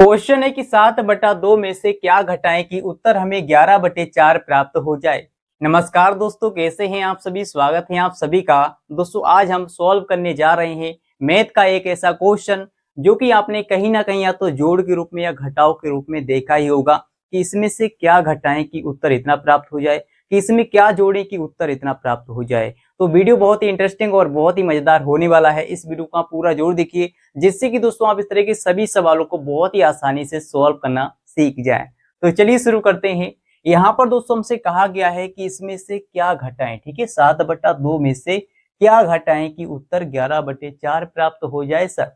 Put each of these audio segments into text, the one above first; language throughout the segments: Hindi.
क्वेश्चन है कि 7/2 में से क्या घटाएं कि उत्तर हमें 11/4 प्राप्त हो जाए। नमस्कार दोस्तों, कैसे हैं आप सभी। स्वागत है आप सभी का। दोस्तों आज हम सॉल्व करने जा रहे हैं मैथ का एक ऐसा क्वेश्चन जो कि आपने कहीं ना कहीं या तो जोड़ के रूप में या घटाव के रूप में देखा ही होगा कि इसमें से क्या घटाएं कि उत्तर इतना प्राप्त हो जाए, कि इसमें क्या जोड़ें कि उत्तर इतना प्राप्त हो जाए। तो वीडियो बहुत ही इंटरेस्टिंग और बहुत ही मजेदार होने वाला है। इस वीडियो का पूरा जोड़ देखिए, जिससे कि दोस्तों आप इस तरह के सभी सवालों को बहुत ही आसानी से सॉल्व करना सीख जाएं। तो चलिए शुरू करते हैं। यहाँ पर दोस्तों हमसे कहा गया है कि इसमें से क्या घटाएं। ठीक है, 7/2 में से क्या घटाएं कि उत्तर 11/4 प्राप्त हो जाए सर।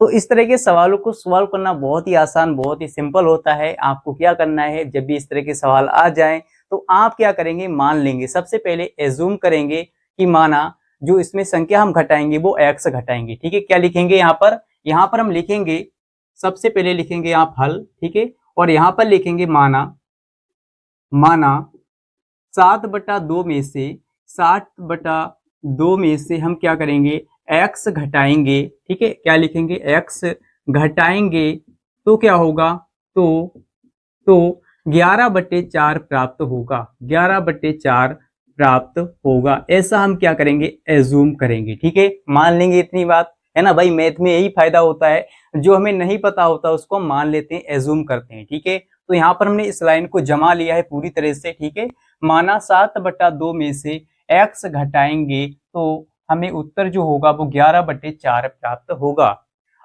तो इस तरह के सवालों को सॉल्व करना बहुत ही आसान, बहुत ही सिंपल होता है। आपको क्या करना है, जब भी इस तरह के सवाल आ जाएं तो आप क्या करेंगे, मान लेंगे। सबसे पहले एज्यूम करेंगे कि माना जो इसमें संख्या हम घटाएंगे वो x घटाएंगे। ठीक है, क्या लिखेंगे यहाँ पर हम लिखेंगे, सबसे पहले लिखेंगे आप हल। ठीक है, और यहाँ पर लिखेंगे माना माना 7/2 में से 7/2 में से हम क्या करेंगे, x घटाएंगे। ठीक है, क्या लिखेंगे, x घटाएंगे तो क्या होगा, तो 11/4 प्राप्त होगा। 11/4 प्राप्त होगा, ऐसा हम क्या करेंगे, एज्यूम करेंगे। ठीक है, मान लेंगे इतनी बात है ना भाई। मैथ में यही फायदा होता है, जो हमें नहीं पता होता उसको हम मान लेते हैं, एज्यूम करते हैं। ठीक है, तो यहाँ पर हमने इस लाइन को जमा लिया है पूरी तरह से। ठीक है, माना 7/2 में से x घटाएंगे तो हमें उत्तर जो होगा वो 11/4 प्राप्त होगा।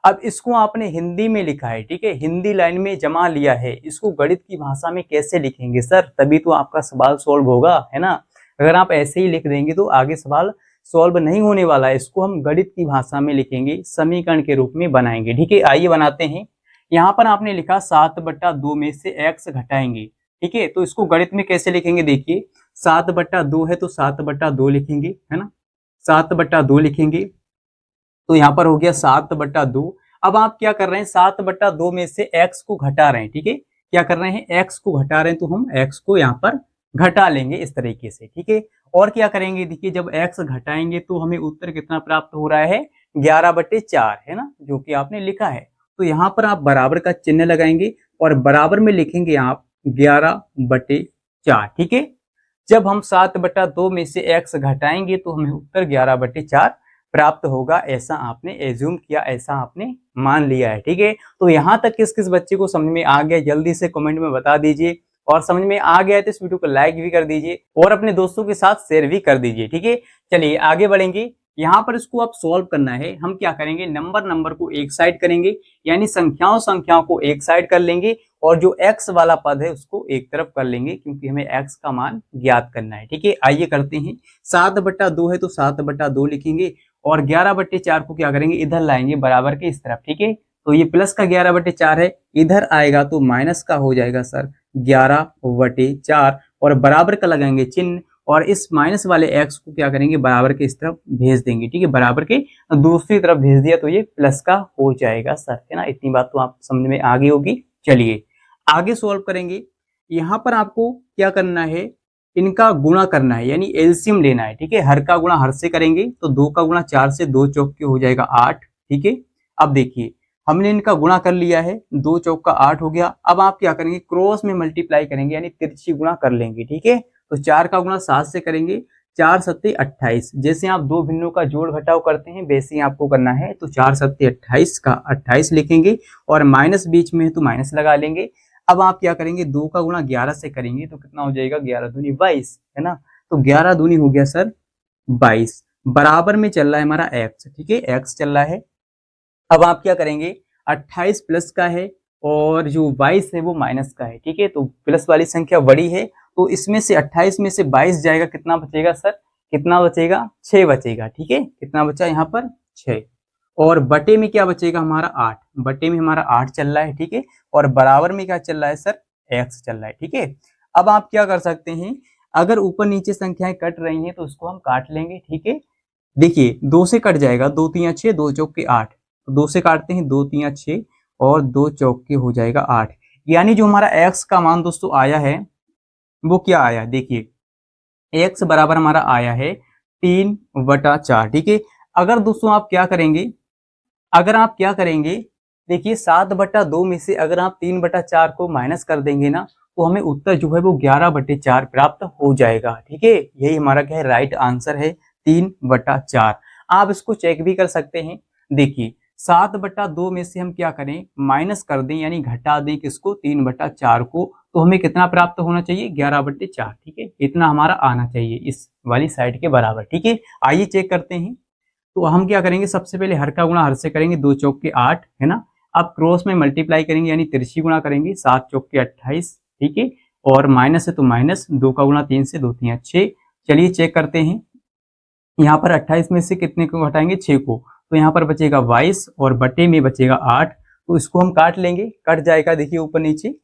अब इसको आपने हिंदी में लिखा है। ठीक है, हिंदी लाइन में जमा लिया है। इसको गणित की भाषा में कैसे लिखेंगे सर, तभी तो आपका सवाल सॉल्व होगा, है ना। अगर आप ऐसे ही लिख देंगे तो आगे सवाल सॉल्व नहीं होने वाला है। इसको हम गणित की भाषा में लिखेंगे, समीकरण के रूप में बनाएंगे। ठीक है, आइए बनाते हैं। यहाँ पर आपने लिखा 7/2 में से x घटाएंगे। ठीक है, तो इसको गणित में कैसे लिखेंगे, देखिए 7/2 है तो 7/2 लिखेंगे, है ना। 7/2 लिखेंगे तो यहाँ पर हो गया 7/2। अब आप क्या कर रहे हैं, 7/2 में से x को घटा रहे हैं। ठीक है, क्या कर रहे हैं, x को घटा रहे हैं, तो हम x को यहाँ पर घटा लेंगे इस तरीके से। ठीक है, और क्या करेंगे, देखिए जब x घटाएंगे तो हमें उत्तर कितना प्राप्त हो रहा है, 11/4, है ना, जो कि आपने लिखा है। तो यहाँ पर आप बराबर का चिन्ह लगाएंगे और बराबर में लिखेंगे आप 11/4। ठीक है, जब हम 7/2 में से x घटाएंगे तो हमें उत्तर 11/4 प्राप्त होगा, ऐसा आपने एज्यूम किया, ऐसा आपने मान लिया है। ठीक है, तो यहाँ तक किस किस बच्चे को समझ में आ गया, जल्दी से कमेंट में बता दीजिए। और समझ में आ गया है तो इस वीडियो को लाइक भी कर दीजिए और अपने दोस्तों के साथ शेयर भी कर दीजिए। ठीक है, चलिए आगे बढ़ेंगे। यहाँ पर इसको आप सॉल्व करना है। हम क्या करेंगे, नंबर को एक साइड करेंगे, यानी संख्याओं को एक साइड कर लेंगे और जो x वाला पद है उसको एक तरफ कर लेंगे, क्योंकि हमें x का मान ज्ञात करना है। ठीक है, आइए करते हैं। 7/2 है तो 7/2 लिखेंगे और 11/4 को क्या करेंगे, इधर लाएंगे बराबर के इस तरफ। ठीक है, तो ये प्लस का 11/4 है, इधर आएगा तो माइनस का हो जाएगा सर 11/4, और बराबर का लगाएंगे चिन्ह और इस माइनस वाले x को क्या करेंगे, बराबर के इस तरफ भेज देंगे। ठीक है, बराबर के दूसरी तरफ भेज दिया तो ये प्लस का हो जाएगा सर, है ना। इतनी बात तो आप समझ में आ गई होगी। चलिए आगे सॉल्व करेंगे। यहाँ पर आपको क्या करना है, इनका गुणा करना है, यानी एलसीएम लेना है। ठीक है, हर का गुणा हर से करेंगे तो 2 का गुणा 4 से, 2 चौक के हो जाएगा 8। ठीक है, अब देखिए हमने इनका गुणा कर लिया है, 2 चौक का 8 हो गया। अब आप क्या करेंगे, क्रॉस में मल्टीप्लाई करेंगे, यानी तिरछी गुणा कर लेंगे। ठीक है, तो 4 का गुणा 7 से करेंगे, 4 सत्ते 28। जैसे आप दो भिन्नों का जोड़ घटाव करते हैं वैसे ही आपको करना है। तो 4 सत्ते 28 का 28 लिखेंगे और माइनस बीच में है तो माइनस लगा लेंगे। अब आप क्या करेंगे, 2 का गुणा 11 से करेंगे तो कितना हो जाएगा, 11 दूनी 22, है ना। तो 11 दूनी हो गया सर 22, बराबर में चल रहा है हमारा x। ठीक है, x चल रहा है। अब आप क्या करेंगे, 28 प्लस का है और जो 22 है वो माइनस का है। ठीक है, तो प्लस वाली संख्या बड़ी है तो इसमें से 28 में से 22 जाएगा, कितना बचेगा सर, कितना बचेगा, 6 बचेगा। ठीक है, कितना बचा यहाँ पर, 6, और बटे में क्या बचेगा हमारा 8, बटे में हमारा 8 चल रहा है। ठीक है, और बराबर में क्या चल रहा है सर, x चल रहा है। ठीक है, अब आप क्या कर सकते हैं, अगर ऊपर नीचे संख्याएं कट रही हैं तो उसको हम काट लेंगे। ठीक है, देखिए 2 से कट जाएगा, 2 3 6, 2 चौक के 8, तो 2 से काटते हैं, 2 3 6 और 2 चौक के हो जाएगा 8। यानी जो हमारा x का मान दोस्तों आया है वो क्या आया, देखिए x बराबर हमारा आया है 3/4। ठीक है, अगर दोस्तों आप क्या करेंगे, अगर आप क्या करेंगे, देखिए 7/2 में से अगर आप 3/4 को माइनस कर देंगे ना, तो हमें उत्तर जो है वो 11/4 प्राप्त हो जाएगा। ठीक है, यही हमारा क्या है, राइट आंसर है 3/4। आप इसको चेक भी कर सकते हैं। देखिए 7/2 में से हम क्या करें, माइनस कर दें, यानी घटा दें किसको, 3/4 को, तो हमें कितना प्राप्त होना चाहिए, 11/4। ठीक है, इतना हमारा आना चाहिए इस वाली साइड के बराबर। ठीक है, आइए चेक करते हैं। तो हम क्या करेंगे, सबसे पहले हर का गुणा हर से करेंगे, 2 चौक के 8 है ना। अब क्रॉस में मल्टीप्लाई करेंगे, यानी तिरछी गुणा करेंगे, 7 चौक के 28। ठीक है, और माइनस है तो माइनस, 2 का गुणा 3 से, 2 3 6। चलिए चेक करते हैं। यहाँ पर 28 में से कितने को घटाएंगे, 6 को, तो यहाँ पर बचेगा 22 और बटे में बचेगा 8। तो इसको हम काट लेंगे, कट जाएगा, देखिए ऊपर नीचे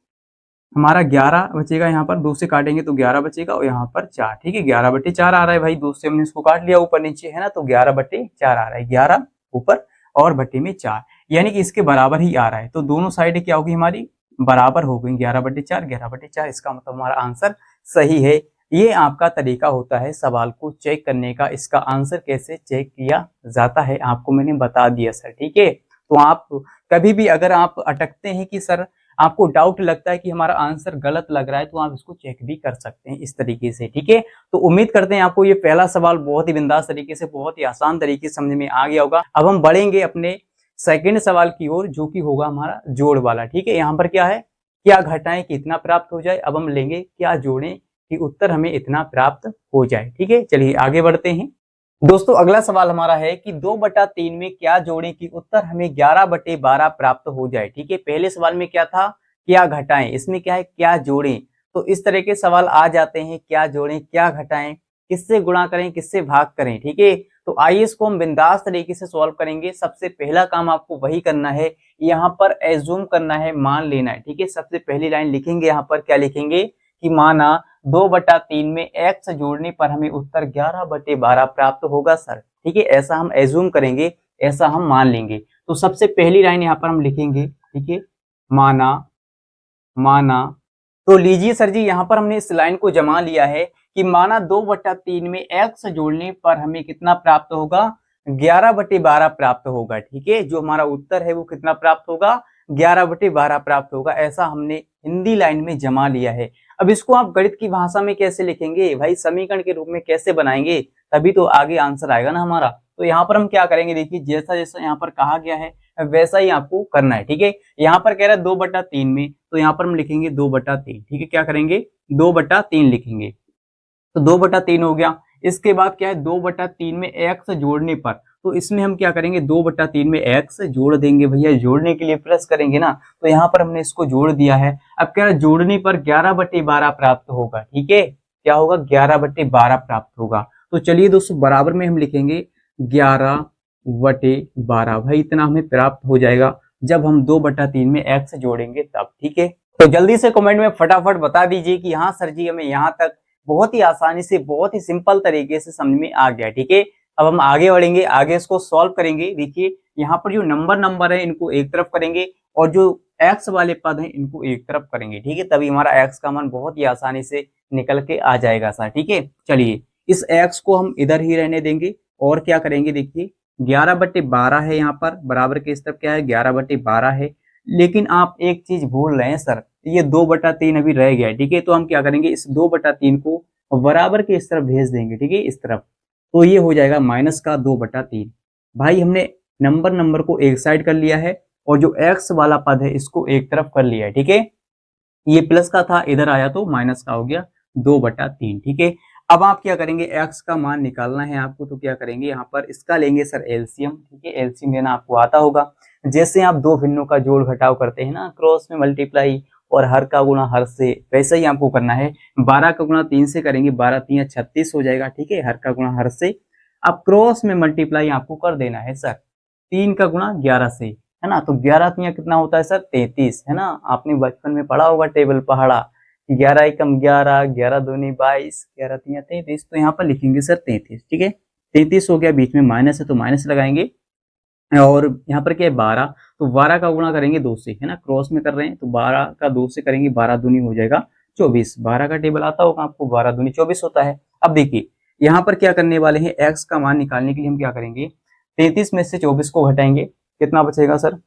हमारा 11 बचेगा। यहाँ पर 2 से काटेंगे तो 11 बचेगा, और यहाँ पर 4। ठीक है, 11/4 आ रहा है भाई, 2 से हमने इसको काट लिया ऊपर नीचे है ना, तो 11/4 आ रहा है, 11 ऊपर और बटे में 4, यानी कि इसके बराबर ही आ रहा है। तो दोनों साइड क्या होगी हमारी, बराबर हो गई, 11/4 11/4। इसका मतलब हमारा आंसर सही है। ये आपका तरीका होता है सवाल को चेक करने का। इसका आंसर कैसे चेक किया जाता है आपको मैंने बता दिया सर। ठीक है, तो आप कभी भी अगर आप अटकते हैं कि सर आपको डाउट लगता है कि हमारा आंसर गलत लग रहा है, तो आप इसको चेक भी कर सकते हैं इस तरीके से। ठीक है, तो उम्मीद करते हैं आपको ये पहला सवाल बहुत ही बिंदास तरीके से, बहुत ही आसान तरीके से समझ में आ गया होगा। अब हम बढ़ेंगे अपने सेकंड सवाल की ओर, जो कि होगा हमारा जोड़ वाला। ठीक है, यहाँ पर क्या है, क्या घटाएं कि इतना प्राप्त हो जाए। अब हम लेंगे क्या जोड़ें कि उत्तर हमें इतना प्राप्त हो जाए। ठीक है, चलिए आगे बढ़ते हैं। दोस्तों अगला सवाल हमारा है कि 2/3 में क्या जोड़ें कि उत्तर हमें 11/12 प्राप्त हो जाए। ठीक है, पहले सवाल में क्या था, क्या घटाएं, इसमें क्या है, क्या जोड़ें। तो इस तरह के सवाल आ जाते हैं, क्या जोड़ें, क्या घटाएं, किससे गुणा करें, किससे भाग करें। ठीक है, तो आइए इसको हम बिंदास तरीके से सॉल्व करेंगे। सबसे पहला काम आपको वही करना है, यहाँ पर एज्यूम करना है, मान लेना है। ठीक है, सबसे पहली लाइन लिखेंगे, यहाँ पर क्या लिखेंगे कि माना 2/3 में x जोड़ने पर हमें उत्तर 11/12 प्राप्त होगा सर। ठीक है, ऐसा हम एज्यूम करेंगे, ऐसा हम मान लेंगे। तो सबसे पहली लाइन यहाँ पर हम लिखेंगे, ठीक है, माना माना। तो लीजिए सर जी, यहाँ पर हमने इस लाइन को जमा लिया है कि माना 2/3 में x जोड़ने पर हमें कितना प्राप्त होगा, 11/12 प्राप्त होगा। ठीक है, जो हमारा उत्तर है वो कितना प्राप्त होगा, 11/12 प्राप्त होगा। ऐसा हमने हिंदी लाइन में जमा लिया है। अब इसको आप गणित की भाषा में कैसे लिखेंगे भाई, समीकरण के रूप में कैसे बनाएंगे, तभी तो आगे आंसर आएगा ना हमारा। तो यहाँ पर हम क्या करेंगे, देखिए जैसा जैसा यहाँ पर कहा गया है वैसा ही आपको करना है। ठीक है, यहाँ पर कह रहा है 2/3 में, तो यहाँ पर हम लिखेंगे 2/3। ठीक है, क्या करेंगे, 2/3 लिखेंगे, तो 2/3 हो गया। इसके बाद क्या है, 2/3 में x जोड़ने पर, तो इसमें हम क्या करेंगे, 2/3 में x जोड़ देंगे भैया, जोड़ने के लिए प्लस करेंगे ना, तो यहाँ पर हमने इसको जोड़ दिया है। अब कह रहा है जोड़ने पर 11/12 प्राप्त होगा। ठीक है, क्या होगा, 11/12 प्राप्त होगा। तो चलिए दोस्तों बराबर में हम लिखेंगे 11/12, भाई इतना हमें प्राप्त हो जाएगा जब हम 2/3 में x जोड़ेंगे तब। ठीक है, तो जल्दी से कमेंट में फटाफट बता दीजिए कि हाँ सर जी हमें यहाँ तक बहुत ही आसानी से, बहुत ही सिंपल तरीके से समझ में आ गया। ठीक है, अब हम आगे बढ़ेंगे, आगे इसको सॉल्व करेंगे। देखिए यहाँ पर जो नंबर है इनको एक तरफ करेंगे, और जो x वाले पद हैं इनको एक तरफ करेंगे। ठीक है, तभी हमारा x का मान बहुत ही आसानी से निकल के आ जाएगा सर। ठीक है, चलिए इस x को हम इधर ही रहने देंगे, और क्या करेंगे, देखिए 11/12 है, यहाँ पर बराबर के इस तरफ क्या है, 11/12 है। लेकिन आप एक चीज भूल रहे हैं सर, ये 2/3 अभी रह गया है। ठीक है, तो हम क्या करेंगे, इस 2/3 को बराबर के इस तरफ भेज देंगे। ठीक है, इस तरफ, तो ये हो जाएगा माइनस का 2/3। भाई हमने नंबर को एक साइड कर लिया है, और जो x वाला पद है इसको एक तरफ कर लिया है। ठीक है, ये प्लस का था, इधर आया तो माइनस का हो गया 2/3। ठीक है, अब आप क्या करेंगे, x का मान निकालना है आपको, तो क्या करेंगे, यहाँ पर इसका लेंगे सर एलसीएम। ठीक है, एलसीएम लेना आपको आता होगा, जैसे आप दो भिन्नों का जोड़ घटाव करते हैं ना, क्रॉस में मल्टीप्लाई और हर का गुणा हर से, वैसे ही आपको करना है। 12 का गुणा 3 से करेंगे, 12 3 36 हो जाएगा। ठीक है, हर का गुणा हर से, अब क्रॉस में मल्टीप्लाई आपको कर देना है सर 3 का गुणा 11 से, है ना। तो 11 3 कितना होता है सर, 33, है ना। आपने बचपन में पढ़ा होगा टेबल पहाड़ा, 11 एकम 11, 11 दूनी 22, 11 3 33। तो यहाँ पर लिखेंगे सर 33। ठीक है, 33 हो गया, बीच में माइनस है तो माइनस लगाएंगे, और यहाँ पर क्या है 12, तो 12 का गुणा करेंगे 2 से, है ना, क्रॉस में कर रहे हैं तो 12 का 2 से करेंगे, 12 दूनी हो जाएगा 24। 12 का टेबल आता होगा आपको, 12 दूनी 24 होता है। अब देखिए यहाँ पर क्या करने वाले हैं, x का मान निकालने के लिए हम क्या करेंगे, 33 में से 24 को घटाएंगे, कितना बचेगा सर,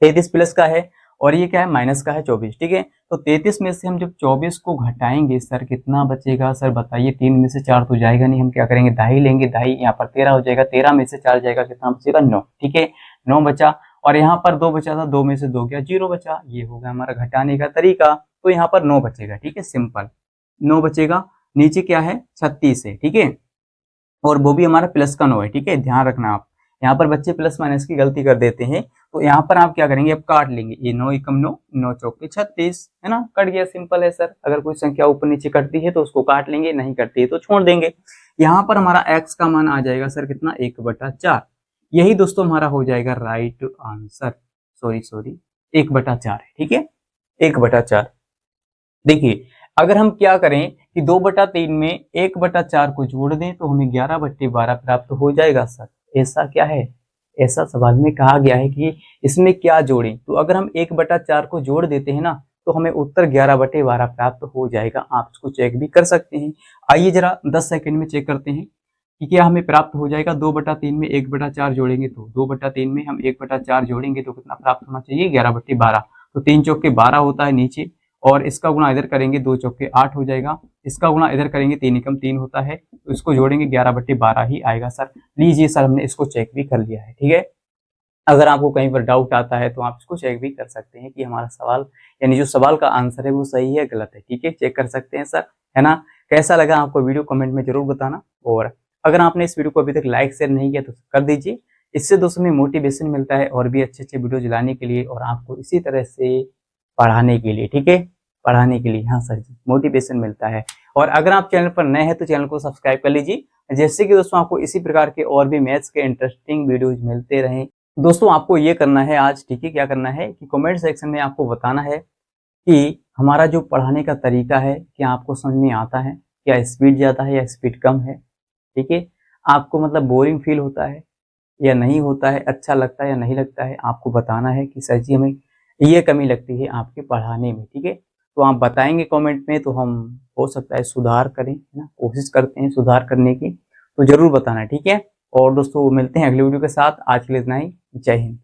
33 प्लस का है और ये क्या है माइनस का है 24। ठीक है, तो 33 में से हम जब 24 को घटाएंगे सर कितना बचेगा सर बताइए। 3 में से 4 तो जाएगा नहीं, हम क्या करेंगे दाही लेंगे, दाही यहाँ पर 13 हो जाएगा, 13 में से 4 जाएगा कितना बचेगा 9। ठीक है, 9 बचा और यहाँ पर 2 बचा था, 2 में से 2 गया 0 बचा। ये होगा हमारा घटाने का तरीका, तो यहाँ पर 9 बचेगा। ठीक है, सिंपल 9 बचेगा। नीचे क्या है 36 है। ठीक है, और वो भी हमारा प्लस का 9 है। ठीक है, ध्यान रखना आप, यहाँ पर बच्चे प्लस माइनस की गलती कर देते हैं, तो यहाँ पर आप क्या करेंगे अब काट लेंगे। ये 9 एकम 9, 9 चौके 36 है ना, कट गया। सिंपल है सर, अगर कोई संख्या ऊपर नीचे कटती है तो उसको काट लेंगे, नहीं कटती है तो छोड़ देंगे। यहाँ पर हमारा x का मान आ जाएगा सर कितना 1/4। यही दोस्तों हमारा हो जाएगा राइट आंसर। सॉरी 1/4 है। ठीक है, 1/4। देखिए अगर हम क्या करें कि 2/3 में 1/4 को जोड़ दें तो हमें 11/12 प्राप्त हो जाएगा सर। ऐसा क्या है, ऐसा सवाल में कहा गया है कि इसमें क्या जोड़ें, तो अगर हम 1/4 को जोड़ देते हैं ना तो हमें उत्तर 11/12 प्राप्त हो जाएगा। आप इसको चेक भी कर सकते हैं। आइए जरा 10 सेकंड में चेक करते हैं कि क्या हमें प्राप्त हो जाएगा। 2/3 में 1/4 जोड़ेंगे तो 2/3 में हम 1/4 जोड़ेंगे तो कितना प्राप्त होना चाहिए 11/12। तो 3 चौके 12 होता है नीचे, और इसका गुणा इधर करेंगे 2 चौके 8 हो जाएगा, इसका गुणा इधर करेंगे 3 एकम 3 होता है, तो इसको जोड़ेंगे 11/12 ही आएगा सर। लीजिए सर हमने इसको चेक भी कर लिया है। ठीक है, अगर आपको कहीं पर डाउट आता है तो आप इसको चेक भी कर सकते हैं कि हमारा सवाल यानी जो सवाल का आंसर है वो सही है गलत है। ठीक है, चेक कर सकते हैं सर, है ना। कैसा लगा आपको वीडियो कमेंट में जरूर बताना, और अगर आपने इस वीडियो को अभी तक लाइक शेयर नहीं किया तो कर दीजिए। इससे दोस्तों में मोटिवेशन मिलता है और भी अच्छे अच्छे वीडियो लाने के लिए और आपको इसी तरह से पढ़ाने के लिए। ठीक है, पढ़ाने के लिए, हाँ सर जी, मोटिवेशन मिलता है। और अगर आप चैनल पर नए हैं तो चैनल को सब्सक्राइब कर लीजिए, जैसे कि दोस्तों आपको इसी प्रकार के और भी मैथ्स के इंटरेस्टिंग वीडियोज मिलते रहें। दोस्तों आपको ये करना है आज, ठीक है, क्या करना है कि कमेंट सेक्शन में आपको बताना है कि हमारा जो पढ़ाने का तरीका है क्या आपको समझ में आता है, क्या स्पीड ज़्यादा है या स्पीड कम है। ठीक है, आपको मतलब बोरिंग फील होता है या नहीं होता है, अच्छा लगता है या नहीं लगता है, आपको बताना है कि सर जी हमें ये कमी लगती है आपके पढ़ाने में। ठीक है, तो आप बताएंगे कमेंट में तो हम हो सकता है सुधार करें, है ना, कोशिश करते हैं सुधार करने की, तो जरूर बताना। ठीक है, और दोस्तों मिलते हैं अगले वीडियो के साथ। आज के लिए इतना ही, जय हिंद।